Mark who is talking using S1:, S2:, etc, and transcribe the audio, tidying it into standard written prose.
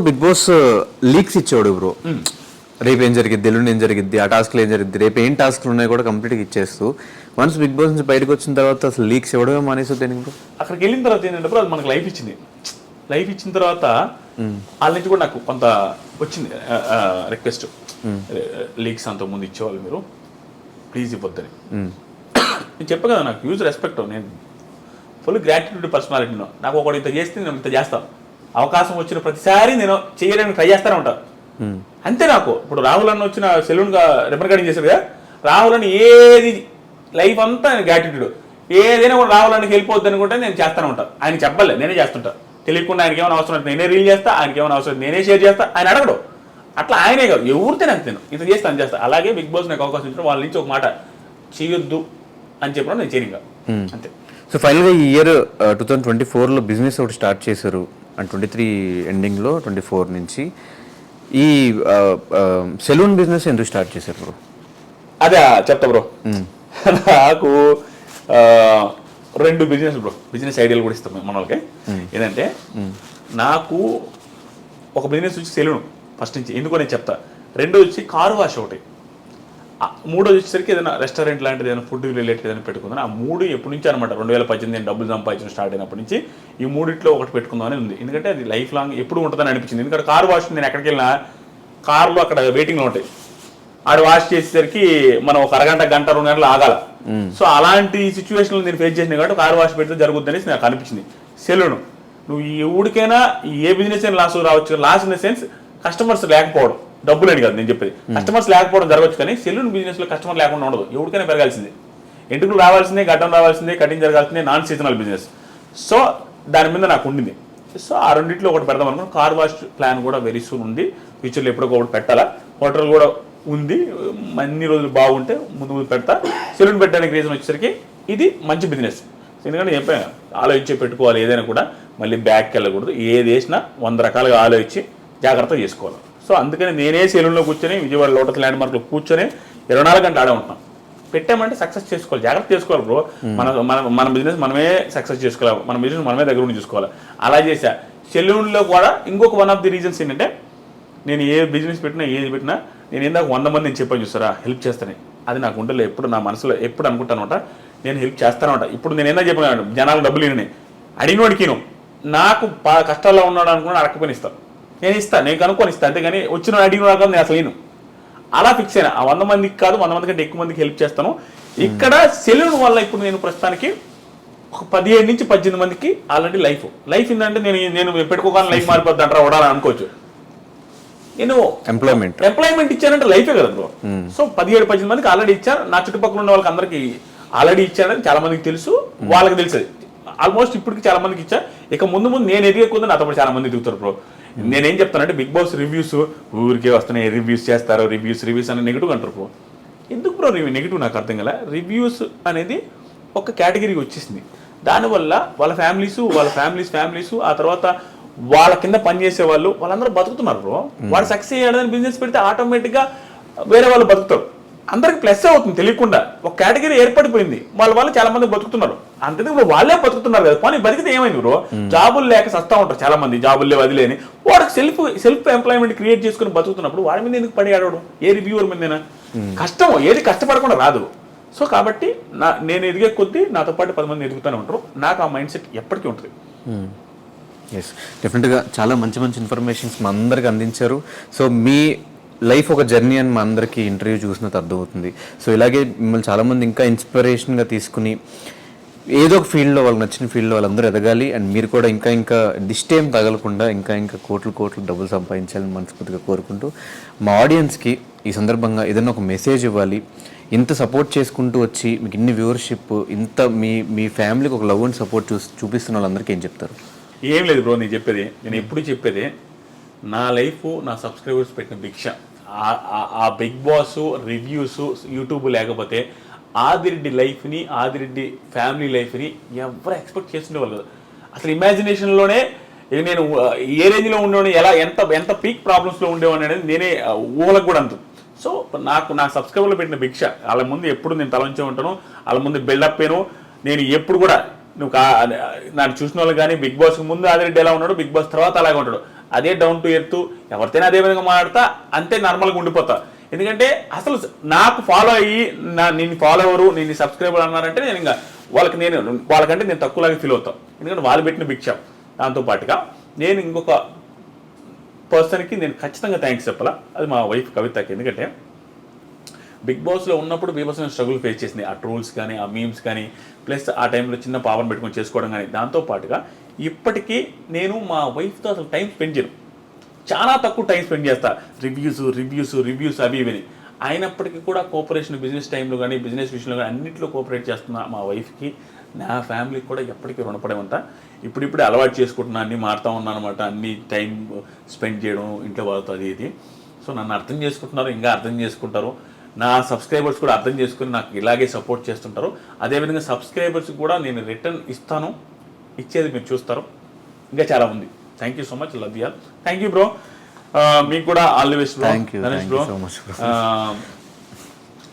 S1: Big boss leaks ఇచ్చాడు bro. రేపు ఏం జరిగిద్ది, ఎల్లుండి ఏం జరిగిద్ది, ఆ టాస్క్లు ఏం జరిగిద్ది, రేపు ఏం టాస్క్లు ఉన్నాయి కూడా కంప్లీట్గా ఇచ్చేస్తూ వన్స్ బిగ్ బాస్ నుంచి బయటకు వచ్చిన తర్వాత అసలు లీక్స్ ఇవ్వడమే మానేసి దేనికి బ్రో?
S2: అక్కడికి వెళ్ళిన తర్వాత ఏంటంటే బ్రో అది మనకు లైఫ్ ఇచ్చింది. లైఫ్ ఇచ్చిన తర్వాత వాళ్ళ నుంచి కూడా నాకు కొంత వచ్చింది రిక్వెస్ట్, లీక్స్ అంత ముందు ఇచ్చేవాళ్ళు మీరు ప్లీజ్ ఇవ్వద్దని. నేను చెప్పా కదా, నాకు హ్యూజ్ రెస్పెక్ట్, నేను ఫుల్ గ్రాటిట్యూడ్ పర్సనాలిటీను. నాకు ఒకటి ఇంత చేస్తే నేను ఇంత చేస్తాను, అవకాశం వచ్చిన ప్రతిసారి నేను చేయడానికి ట్రై చేస్తూనే ఉంటాను. అంతే. నాకు ఇప్పుడు రాహుల్ అన్న వచ్చిన సెలూన్గా రిబన్ కటింగ్ చేశారు కదా, రాహుల్ అని ఏది లైఫ్ అంతా ఆయన గ్రాటిట్యూడ్, ఏదైనా కూడా రాహుల్ అన్నకి వెళ్ళిపోద్ది అనుకుంటే నేను చేస్తూనే ఉంటాను. ఆయన చెప్పలే, నేనే చేస్తుంటా. తెలియకుండా ఆయనకి ఏమైనా అవసరం అయితే నేనే రీల్ చేస్తా, ఆయనకి ఏమైనా అవసరం నేనే షేర్ చేస్తా, ఆయన అడగడు. అట్లా ఆయనే కాదు, ఎవరితే నాకు నేను ఇంత చేస్తా అని చేస్తా. అలాగే బిగ్ బాస్ నాకు అవకాశం ఇచ్చిన వాళ్ళ నుంచి ఒక మాట చేయొద్దు అని చెప్పడం నేను చేయను అంతే.
S1: సో ఫైనల్గా ఈ ఇయర్ 2024లో బిజినెస్ ఒకటి స్టార్ట్ చేశారు అండ్ 23 ఎండింగ్లో 24 నుంచి ఈ సెలూన్ బిజినెస్ ఎందుకు స్టార్ట్ చేశారు బ్రో?
S2: అదే చెప్తా బ్రో. నాకు 2 బిజినెస్ బ్రో, బిజినెస్ ఐడియాలు కూడా ఇస్తాం మన వాళ్ళకి. ఏంటంటే నాకు ఒక బిజినెస్ వచ్చి సెలూన్ ఫస్ట్ నుంచి, ఎందుకో నేను చెప్తా. 2 వచ్చి కారు వాష్ ఒకటి, 3 వచ్చేసరికి ఏదైనా రెస్టారెంట్ లాంటిది ఏదైనా ఫుడ్ రిలేటెడ్ ఏదైనా పెట్టుకుందాం. ఆ 3 ఎప్పటి నుంచి అనమాట 2018 నేను డబ్బులు సంపాదించడం స్టార్ట్ అయినప్పటి నుంచి ఈ 3 ఒకటి పెట్టుకుందామని ఉంది. ఎందుకంటే అది లైఫ్ లాంగ్ ఎప్పుడు ఉంటుందని అనిపించింది. ఎందుకంటే కారు వాష్ నేను ఎక్కడికి వెళ్ళినా కార్లో అక్కడ వెయిటింగ్లో ఉంటాయి, ఆడు వాష్ చేసేసరికి మనం ఒక అరగంట గంట 2 గంటలు ఆగాల. సో అలాంటి సిచ్యువేషన్లో నేను ఫేస్ చేసిన కాబట్టి కారు వాష్ పెడితే జరుగుద్ది అనేసి నాకు అనిపించింది. సెలూన్ నువ్వు ఈ ఊడికైనా ఏ బిజినెస్ అయినా లాస్ రావచ్చు, loss in the sense customers లేకపోవడం, డబ్బులు అని కాదు నేను చెప్పేది, కస్టమర్స్ లేకపోవడం జరగచ్చు. కానీ సెలూన్ బిజినెస్లో కస్టమర్ లేకుండా ఉండదు, ఎవరికైనా పెరగాల్సిందే, ఎంటుకలు రావాల్సిందే, గడ్డం రావాల్సిందే, కటింగ్ జరగాల్సిందే, నాన్ సీజనల్ బిజినెస్. సో దాని మీద నాకు ఉండింది. సో ఆ 2 ఒకటి పెడదాం అనుకున్నాను. కార్ వాష్ ప్లాన్ కూడా వెరీ సూన్ ఉంది, ఫ్యూచర్లో ఎప్పుడో ఒకటి పెట్టాలా. హోటల్ కూడా ఉంది, అన్ని రోజులు బాగుంటే ముందు ముందు పెడతా. సెలూన్ పెట్టడానికి రీజన్ వచ్చేసరికి ఇది మంచి బిజినెస్. ఎందుకంటే చెప్పాను, ఆలోచించి పెట్టుకోవాలి. ఏదైనా కూడా మళ్ళీ బ్యాక్కి వెళ్ళకూడదు, ఏది వేసినా 100 రకాలుగా ఆలోచించి జాగ్రత్తగా చేసుకోవాలి. సో అందుకని నేనే సెలూన్లో కూర్చొని విజయవాడ లోటస్ ల్యాండ్ మార్క్లో కూర్చొని 24 గంటలు ఆడే ఉంటున్నాం. పెట్టామంటే సక్సెస్ చేసుకోవాలి, జాగ్రత్త చేసుకోవాలి బ్రో. మన బిజినెస్ మనమే సక్సెస్ చేసుకోవాలి, మన బిజినెస్ మనమే దగ్గర ఉండి చూసుకోవాలి. అలా చేసా. సెలూన్లో కూడా ఇంకొక వన్ ఆఫ్ ది రీజన్స్ ఏంటంటే, నేను ఏ బిజినెస్ పెట్టినా ఏది పెట్టినా నేను ఏందాక 100 మంది నేను చెప్పాను చూస్తారా హెల్ప్ చేస్తాను, అది నాకు ఉండలే. ఎప్పుడు నా మనసులో ఎప్పుడు అనుకుంటానమాట, నేను హెల్ప్ చేస్తానమాట. ఇప్పుడు నేను ఏందా చెప్పాను, జనాలు డబ్బులు ఇవ్వని అడిగినోడికి నాకు కష్టాల్లో ఉన్నాడు అనుకున్నాను, అడగకపోయిన ఇస్తాను, నేను ఇస్తాను, నేను కనుక్కొని ఇస్తాను. అంతేగాని వచ్చిన అడిగిన వాడు నేను అసలు అలా ఫిక్స్ అయినా. ఆ 100 మందికి కాదు, 100 మంది కంటే ఎక్కువ మందికి హెల్ప్ చేస్తాను. ఇక్కడ సెలూన్ వల్ల ఇప్పుడు నేను ప్రస్తుతానికి ఒక 17 నుంచి 18 మందికి ఆల్రెడీ లైఫ్ ఏంటంటే నేను పెట్టుకోగానే లైఫ్ మారిపోద్ది అంటారా వడాలని అనుకోవచ్చు. నేను ఎంప్లాయ్మెంట్ ఇచ్చానంటే లైఫే కదా బ్రో. సో 17-18 మందికి ఆల్రెడీ ఇచ్చాను. నా చుట్టుపక్కల ఉన్న వాళ్ళకి అందరికి ఆల్రెడీ ఇచ్చానని చాలా మందికి తెలుసు, వాళ్ళకి తెలుసది. ఆల్మోస్ట్ ఇప్పటికి చాలా మందికి ఇచ్చా. ఇక ముందు నేను ఎదిగే కొద్ది నాతో చాలా మంది ఎదుగుతారు బ్రో. నేనేం చెప్తానంటే, బిగ్ బాస్ రివ్యూస్ ఊరికే వస్తున్నాయి, రివ్యూస్ చేస్తారు, రివ్యూస్ అని నెగిటివ్ అంటారు బ్రో. ఎందుకు బ్రో నెగిటివ్ నాకు అర్థం కదా. రివ్యూస్ అనేది ఒక కేటగిరీ వచ్చేసింది. దానివల్ల వాళ్ళ ఫ్యామిలీస్ ఆ తర్వాత వాళ్ళ కింద పనిచేసే వాళ్ళందరూ బతుకుతున్నారు బ్రో. వాడు సక్సెస్ అయ్యాడని బిజినెస్ పెడితే ఆటోమేటిక్గా వేరే వాళ్ళు బతుకుతారు, అందరికి ప్లస్ అవుతుంది. తెలియకుండా ఒక కేటగిరీ ఏర్పడిపోయింది, వాళ్ళు చాలా మంది బతుకుతున్నారు. అంతే ఇప్పుడు వాళ్ళే బతుకుతున్నారు కదా. పని బతికితే ఏమైంది బ్రో, జాబులు లేక సస్తా ఉంటారు చాలా మంది, జాబులు లేవు వదిలేని. వాడికి సెల్ఫ్ ఎంప్లాయ్మెంట్ క్రియేట్ చేసుకుని బతుకుతున్నప్పుడు వాడి మీద ఎందుకు పడి ఆడవడం, ఏ రివ్యూవర్ మీదైనా కష్టం, ఏది కష్టపడకుండా రాదు. సో కాబట్టి నేను ఎదిగే కొద్దీ నాతో పాటు 10 మంది ఎదుగుతూనే ఉంటారు. నాకు ఆ మైండ్ సెట్ ఎప్పటికీ ఉంటుంది.
S1: ఎస్, డెఫినెట్గా చాలా మంచి ఇన్ఫర్మేషన్స్ మా అందరికి అందించారు. సో మీ లైఫ్ ఒక జర్నీ అని మా అందరికీ ఇంటర్వ్యూ చూసినట్టు అర్థమవుతుంది. సో ఇలాగే మిమ్మల్ని చాలామంది ఇంకా ఇన్స్పిరేషన్గా తీసుకుని ఏదో ఒక ఫీల్డ్లో వాళ్ళకి నచ్చిన ఫీల్డ్లో వాళ్ళందరూ ఎదగాలి. అండ్ మీరు కూడా ఇంకా దిష్టేం తగలకుండా ఇంకా కోట్లు డబ్బులు సంపాదించాలని మనస్ఫూర్తిగా కోరుకుంటూ, మా ఆడియన్స్కి ఈ సందర్భంగా ఏదైనా ఒక మెసేజ్ ఇవ్వాలి. ఇంత సపోర్ట్ చేసుకుంటూ వచ్చి మీకు ఇన్ని వ్యూవర్షిప్, ఇంత మీ ఫ్యామిలీకి ఒక లవ్ అండ్ సపోర్ట్ చూపిస్తున్న వాళ్ళందరికీ ఏం చెప్తారు?
S2: ఏం లేదు బ్రో, నేను ఎప్పుడు చెప్పేది, నా లైఫ్ నా సబ్స్క్రైబర్స్ పెట్టిన భిక్ష. ఆ బిగ్ బాస్ రివ్యూస్ యూట్యూబ్ లేకపోతే ఆదిరెడ్డి లైఫ్ని, ఆదిరెడ్డి ఫ్యామిలీ లైఫ్ని ఎవరు ఎక్స్పెక్ట్ చేస్తుండేవాళ్ళు కదా. అసలు ఇమాజినేషన్లోనే నేను ఏ రేంజ్లో ఉండేవాడిని, ఎంత పీక్ ప్రాబ్లమ్స్లో ఉండేవాడిని అనేది నేనే ఊహలకు కూడా అంత. సో నా సబ్స్క్రైబర్లో పెట్టిన భిక్ష. వాళ్ళ ముందు ఎప్పుడు నేను తలంచే ఉంటాను, వాళ్ళ ముందు బిల్డప్ అయ్యాను. నేను ఎప్పుడు కూడా నువ్వు నన్ను చూసిన వాళ్ళు కానీ బిగ్ బాస్ ముందు ఆదిరెడ్డి ఎలా ఉన్నాడు, బిగ్ బాస్ తర్వాత అలాగే ఉంటాడు. అదే డౌన్ టు ఎర్త్, ఎవరితోనే అదే విధంగా మాట్లాడతా, అంతే నార్మల్గా ఉండిపోతా. ఎందుకంటే అసలు నాకు ఫాలో అయ్యి నేను ఫాలోవరు, నేను సబ్స్క్రైబర్ అన్నారంటే నేను ఇంకా వాళ్ళకంటే నేను తక్కువలాగా ఫీల్ అవుతాను. ఎందుకంటే వాళ్ళు పెట్టిన బిగ్ షాప్. దాంతోపాటుగా నేను ఇంకొక పర్సన్కి నేను ఖచ్చితంగా థ్యాంక్స్ చెప్పాలా, అది మా వైఫ్ కవితకి. ఎందుకంటే బిగ్ బాస్లో ఉన్నప్పుడు బీభత్సమైన స్ట్రగుల్ ఫేస్ చేసింది. ఆ ట్రోల్స్ కానీ, ఆ మీమ్స్ కానీ, ప్లస్ ఆ టైంలో చిన్న పాపను పెట్టుకొని చేసుకోవడం కానీ. దాంతోపాటుగా ఇప్పటికీ నేను మా వైఫ్తో అసలు టైం స్పెండ్ చేయను, చాలా తక్కువ టైం స్పెండ్ చేస్తా. రివ్యూస్ అవి ఇవని. అయినప్పటికీ కూడా కోఆపరేషన్ బిజినెస్ టైంలో కానీ, బిజినెస్ విషయంలో కానీ అన్నింటిలో కోఆపరేట్ చేస్తున్న మా వైఫ్కి, నా ఫ్యామిలీకి కూడా ఎప్పటికీ రుణపడేమంతా. ఇప్పుడిప్పుడే అలవాటు చేసుకుంటున్నా, అన్నీ మారుతూ ఉన్నాను అనమాట. అన్ని టైం స్పెండ్ చేయడం ఇంట్లో వాళ్ళతో అది ఇది. సో నన్ను అర్థం చేసుకుంటున్నారు, ఇంకా అర్థం చేసుకుంటారు. నా సబ్స్క్రైబర్స్ కూడా అర్థం చేసుకుని నాకు ఇలాగే సపోర్ట్ చేస్తుంటారు. అదేవిధంగా సబ్స్క్రైబర్స్కి కూడా నేను రిటర్న్ ఇస్తాను, ఇచ్చేది మీరు చూస్తారు. ఇంకా చాలా ఉంది. Thank you so much, love you all. Thank you bro, మీకు కూడా all the best bro.
S1: Thank you so much bro.